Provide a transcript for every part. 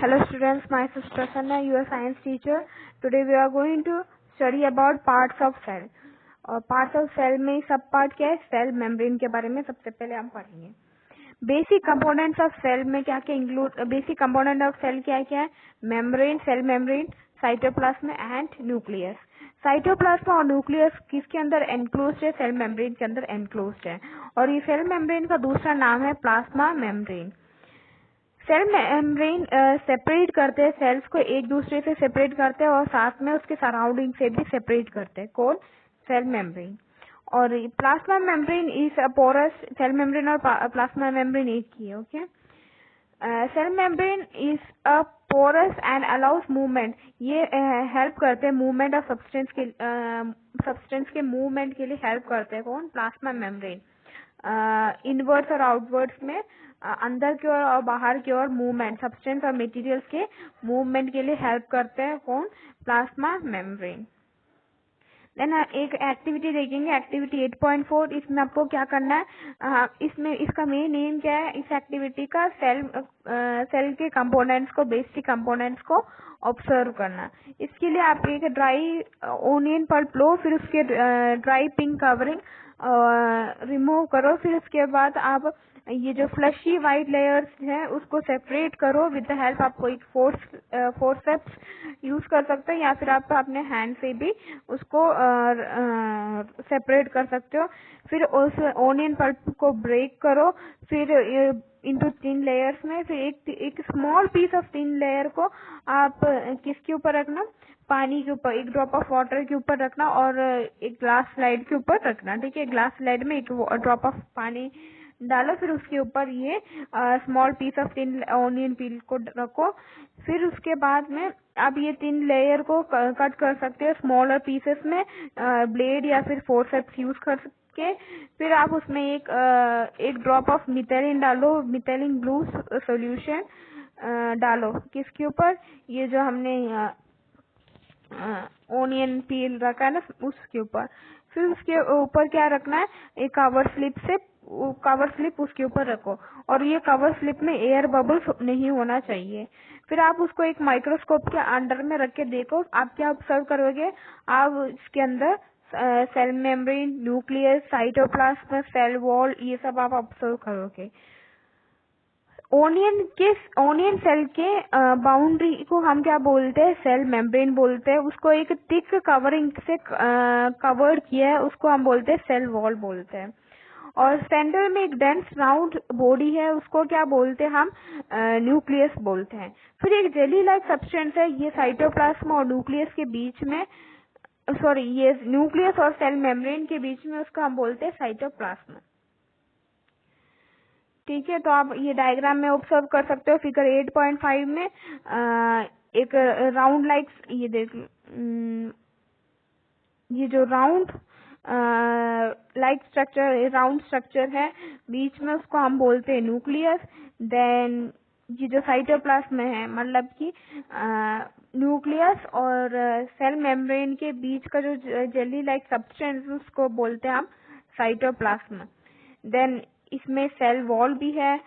Hello students, myself Prasanna, your science teacher. Today we are going to study about parts of cell. और parts of cell में सब part क्या है? Cell membrane के बारे में सबसे पहले हम पढ़ेंगे. बेसिक कंपोनेंट्स ऑफ सेल में क्या क्या include, basic component of cell क्या है? Membrane, cell membrane, cytoplasm and nucleus. Cytoplasm और न्यूक्लियस किसके अंदर एनक्लोज्ड है? सेल मेम्ब्रेन के अंदर एनक्लोज्ड है. और ये सेल मेम्ब्रेन का दूसरा नाम है plasma membrane. Cell membrane separate करते हैं, सेल्स को एक दूसरे से सेपरेट करते हैं और साथ में उसके सराउंडिंग से भी सेपरेट करते हैं. कौन? Cell membrane. और plasma membrane is porous. Cell membrane और प्लाज्मा मेम्ब्रेन एक ही है. Okay. Cell membrane is a porous and allows movement. ये हेल्प करते हैं मूवमेंट ऑफ सब्सटेंस के मूवमेंट के लिए हेल्प करते हैं. कौन? Plasma membrane. इनवर्ड्स और आउटवर्ड्स में अंदर की ओर और बाहर की ओर मूवमेंट, सब्सटेंस और मटेरियल्स के मूवमेंट के लिए हेल्प करते हैं. कौन? Plasma membrane. देन एक एक्टिविटी देखेंगे, एक्टिविटी 8.4. इसमें आपको क्या करना है? इसमें इसका मेन एम क्या है? इस एक्टिविटी का सेल के कंपोनेंट्स को, बेसिक कंपोनेंट्स को ऑब्जर्व करना. इसके लिए आप एक ड्राई ओनियन पल्प लो, फिर उसके ड्राई पिंक कवरिंग रिमूव करो. फिर उसके बाद आप ये जो फ्लशी वाइट लेयर्स है उसको सेपरेट करो विद द हेल्प. आप कोई फोर्सेप्स यूज कर सकते हैं या फिर आप अपने हैंड से भी उसको सेपरेट कर सकते हो. फिर उस ओनियन पल्प को ब्रेक करो, फिर इनटू 3 लेयर्स में. फिर एक स्मॉल पीस ऑफ 3 लेयर को आप किसके ऊपर रखना? पानी के ऊपर, एक ड्रॉप ऑफ वाटर के ऊपर रखना और एक ग्लास स्लाइड के ऊपर रखना. ठीक है. ग्लास स्लाइड में एक ड्रॉप ऑफ पानी डालो, फिर उसके ऊपर ये स्मॉल पीस ऑफ 3 ऑनियन पील को रखो. फिर उसके बाद में आप ये 3 लेयर को कट कर सकते हो स्मॉलर पीसेस में, ब्लेड या फिर फोर्सेप्स यूज करके. फिर आप उसमें एक ड्रॉप ऑफ मिथाइलिन डालो, मिथाइलिन ब्लू सॉल्यूशन डालो. किसके ऊपर? ये जो हमने ओनियन पील रखा है ना, उसके ऊपर. फिर उसके ऊपर क्या रखना है? एक कवर स्लिप उसके ऊपर रखो और ये कवर स्लिप में एयर बबल्स नहीं होना चाहिए. फिर आप उसको एक माइक्रोस्कोप के अंडर में रख के देखो. आप क्या ऑब्जर्व करोगे? आप इसके अंदर cell membrane, nucleus, cytoplasm, cell wall, ये सब आप ऑब्जर्व करोगे. ओनियन सेल के बाउंड्री को हम क्या बोलते हैं? सेल मेम्ब्रेन बोलते हैं. उसको एक थिक कवरिंग से कवर्ड किया है, उसको हम बोलते हैं सेल वॉल बोलते हैं. और सेंटर में एक डेंस राउंड बॉडी है, उसको क्या बोलते हैं हम? न्यूक्लियस बोलते हैं. फिर एक जेली लाइक सब्सटेंस है, ये साइटोप्लाज्म और न्यूक्लियस के बीच में, सॉरी, ये न्यूक्लियस और सेल मेम्ब्रेन के बीच में, उसको हम बोलते हैं साइटोप्लाज्म. ठीक है. तो आप ये डायग्राम में ऑब्जर्व कर सकते हो. फिगर 8.5 में एक राउंड लाइक, ये देख, ये जो round like structure, round structure है बीच में, उसको हम बोलते हैं न्यूक्लियस. देन ये जो साइटोप्लाज्म है, मतलब कि न्यूक्लियस और सेल मेम्ब्रेन के बीच का जो जेली लाइक सब्सटेंस, उसको बोलते हैं हम साइटोप्लाज्म. देन इसमें सेल वॉल भी है,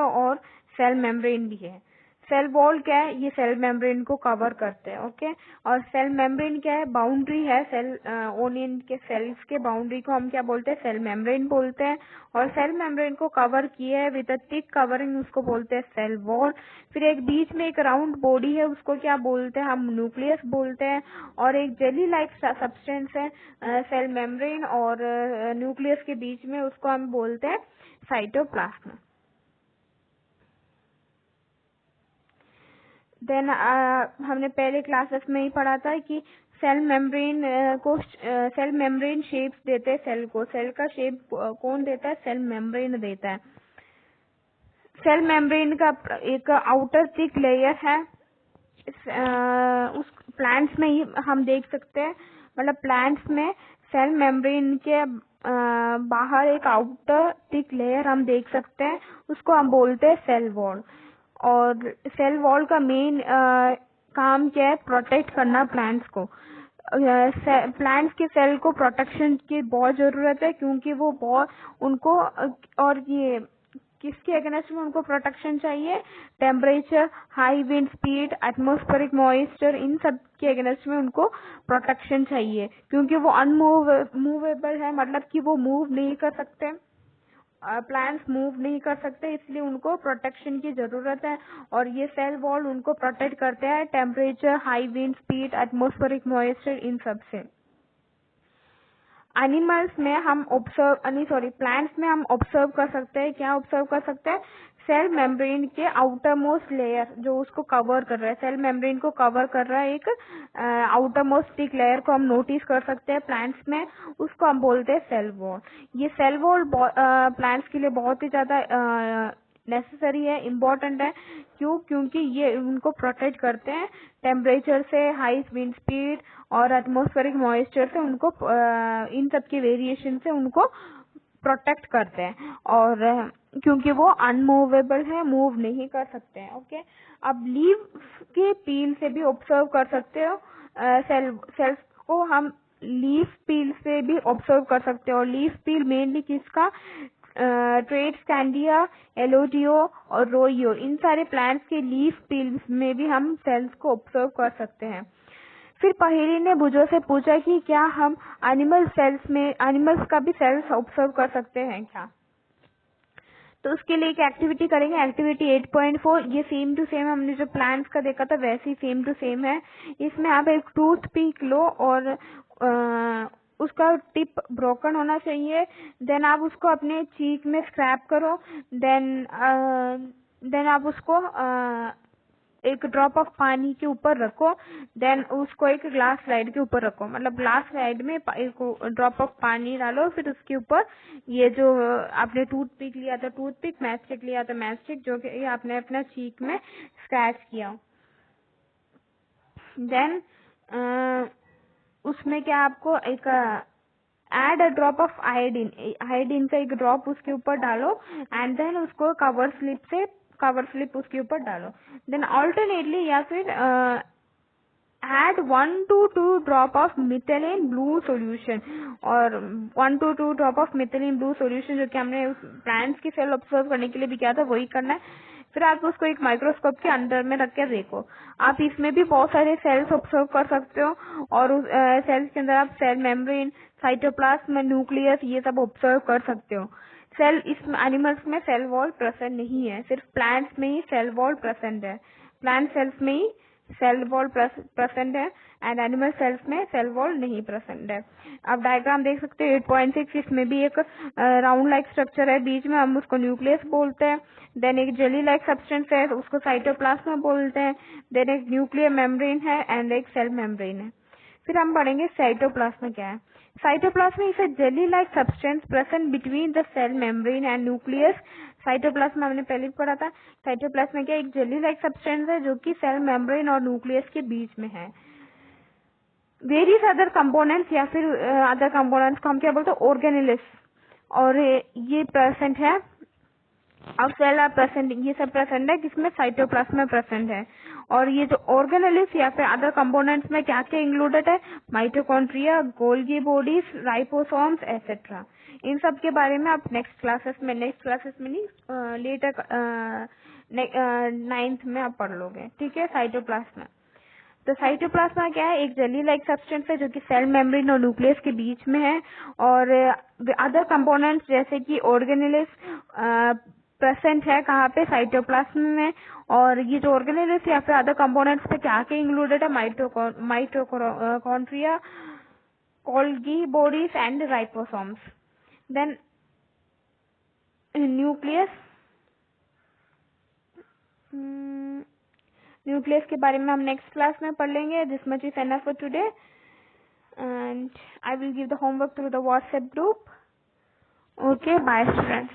और सेल मेम्ब्रेन भी है. सेल वॉल क्या है? ये सेल मेम्ब्रेन को कवर करते हैं. ओके. और सेल मेम्ब्रेन क्या है? बाउंड्री है. सेल ओनियन के सेल्स के बाउंड्री को हम क्या बोलते हैं? सेल मेम्ब्रेन बोलते हैं. और सेल मेम्ब्रेन को कवर किए है विद अ थिक कवरिंग, उसको बोलते हैं सेल वॉल. फिर एक बीच में एक राउंड बॉडी है, उसको क्या बोलते हैं हम? न्यूक्लियस बोलते हैं. और एक जेली लाइक सब्सटेंस है सेल मेम्ब्रेन और न्यूक्लियस के बीच में, उसको हम बोलते हैं साइटोप्लाज्म. देन हमने पहले क्लासेस में ही पढ़ा था कि सेल मेम्ब्रेन शेप्स देते हैं सेल को. सेल का शेप कौन देता है? सेल मेम्ब्रेन देता है. सेल मेम्ब्रेन का एक आउटर थिक लेयर है. उस प्लांट्स में ही हम देख सकते हैं, मतलब प्लांट्स में सेल मेम्ब्रेन के बाहर एक आउटर थिक लेयर हम देख सकते हैं, उसको हम बोलते हैं सेल वॉल. और सेल वॉल का मेन काम क्या है? प्रोटेक्ट करना प्लांट्स को. प्लांट्स के सेल को प्रोटेक्शन की बहुत जरूरत है, क्योंकि वो बहुत उनको और ये किसके अगेंस्ट में उनको प्रोटेक्शन चाहिए? Temperature, high wind speed, atmospheric moisture, इन सब के अगेंस्ट में उनको प्रोटेक्शन चाहिए, क्योंकि वो अनमूवेबल है, मतलब कि वो मूव नहीं कर सकते, प्लांट्स मूव नहीं कर सकते, इसलिए उनको प्रोटेक्शन की जरूरत है। और ये सेल वॉल उनको प्रोटेक्ट करते हैं temperature, high wind speed, atmospheric moisture, इन सब से। एनिमल्स में हम प्लांट्स में हम ऑब्जर्व कर सकते हैं, क्या ऑब्जर्व कर सकते हैं? सेल मेम्ब्रेन के आउटर मोस्ट लेयर जो उसको कवर कर रहा है, सेल मेम्ब्रेन को कवर कर रहा है एक आउटर मोस्ट थिक लेयर को हम नोटिस कर सकते हैं प्लांट्स में, उसको हम बोलते हैं सेल वॉल। ये सेल वॉल प्लांट्स के लिए बहुत ही ज्यादा नेसेसरी है, इम्पोर्टेंट है। क्यों? क्योंकि ये उनको प्रोटेक्ट करते हैं टेम्परेचर से, हाई विंड स्पीड और एटमॉस्फेरिक मॉइस्चर से, उनको इन सब के वेरिएशन से उनको प्रोटेक्ट करते हैं। और क्योंकि वो अनमूवेबल है, मूव नहीं कर सकते हैं। ओके, अब लीव के पील से भी ऑब्जर्व कर सकते हो सेल्स को, हम लीफ पील से भी ऑब्जर्व कर सकते हो। लीफ पील मेनली किसका? ट्रेड्स कैंडिया, एलोडियो और रोइयो, इन सारे प्लांट्स के लीफ पील्स में भी हम सेल्स को ऑब्जर्व कर सकते हैं। फिर पहेली ने भुजो से पूछा कि क्या हम एनिमल्स का भी सेल्स ऑब्जर्व कर सकते हैं क्या? तो उसके लिए एक एक्टिविटी करेंगे, एक्टिविटी 8.4। ये सेम टू सेम हमने जो प्लांट्स का देखा था वैसे ही सेम टू सेम है। इसमें आप एक टूथ पिक लो और उसका टिप ब्रोकन होना चाहिए। देन आप उसको अपने चीक में स्क्रैप करो। देन आप उसको एक ड्रॉप ऑफ पानी के ऊपर रखो। देन उसको एक ग्लास स्लाइड के ऊपर रखो, मतलब ग्लास स्लाइड में एक ड्रॉप ऑफ पानी डालो, फिर उसके ऊपर ये जो आपने टूथ पिक लिया था टूथ पिक, मैच स्टिक लिया था मैच स्टिक, जो कि आपने अपना चीक में स्क्रैच किया। देन उसमें क्या आपको एक add a drop of iodine का एक ड्रॉप उसके ऊपर डालो एंड देन उसको कवर स्लिप उसके ऊपर डालो। देन ऑल्टरनेटली या फिर add 1 to 2 drop of methylene blue solution, और 1 to 2 drop of methylene blue solution जो कि हमने प्लांट्स की सेल ऑब्जर्व करने के लिए भी किया था वही करना है। फिर आप उसको एक माइक्रोस्कोप के अंदर में रख के देखो। आप इसमें भी बहुत सारे सेल्स ऑब्जर्व कर सकते हो, और उस सेल्स के अंदर आप सेल मेम्ब्रेन, साइटोप्लाज्म, न्यूक्लियस, ये सब ऑब्जर्व कर सकते हो। इस एनिमल्स में सेल वॉल प्रेजेंट नहीं है, सिर्फ प्लांट्स में ही सेल वॉल प्रेजेंट है। प्लांट सेल्स में ही सेल वॉल प्रेजेंट है एंड एनिमल सेल्स में सेल वॉल नहीं प्रेजेंट है। आप डायग्राम देख सकते हो 8.6, इसमें भी एक राउंड लाइक स्ट्रक्चर है, बीच में हम उसको न्यूक्लियस बोलते हैं। देन एक जेली लाइक सब्सटेंस है, उसको साइटोप्लाज्म बोलते हैं। देन एक न्यूक्लियर मेम्ब्रेन है एंड एक सेल मेम्ब्रेन है। फिर हम पढ़ेंगे साइटोप्लाज्म क्या है। Cytoplasm is a jelly like substance present between the cell membrane and nucleus. Cytoplasm हमने पहले भी पढ़ा था। साइटोप्लाज्म क्या एक जेली लाइक सब्सटेंस है जो कि सेल मेम्ब्रेन और न्यूक्लियस के बीच में है। वेरियस अदर कंपोनेंट्स या फिर अदर कंपोनेंट्स को हम क्या बोलते हैं? ऑर्गेनेलिस, और ये प्रेजेंट है। अब सेल आर प्रेजेंट, ये सब प्रेजेंट है किसमें? साइटोप्लाज्म में प्रेजेंट है। और ये जो ऑर्गेनेलिस या फिर अदर कंपोनेंट्स में क्या क्या इंक्लूडेड है? Mitochondria, Golgi bodies, ribosomes etcetera. इन सब के बारे में आप नेक्स्ट क्लासेस में नहीं लेटर 9th में आप पढ़ लोगे, ठीक है। साइटोप्लाज्म, तो साइटोप्लाज्मा क्या है? एक जेली लाइक सब्सटेंस है जो कि सेल मेम्ब्रेन और न्यूक्लियस के बीच में है। और अदर कंपोनेंट्स जैसे कि ऑर्गेनेलिस प्रेजेंट है कहाँ पे? साइटोप्लाज्म में। और ये जो ऑर्गेनेलिस या फिर अदर कंपोनेंट्स पे क्या क्या इंक्लूडेड है? Mitochondria, Golgi bodies and ribosomes. Then nucleus के बारे में हम नेक्स्ट क्लास में पढ़ लेंगे। This much is enough for today and I will give the homework through the WhatsApp group. Okay, bye students.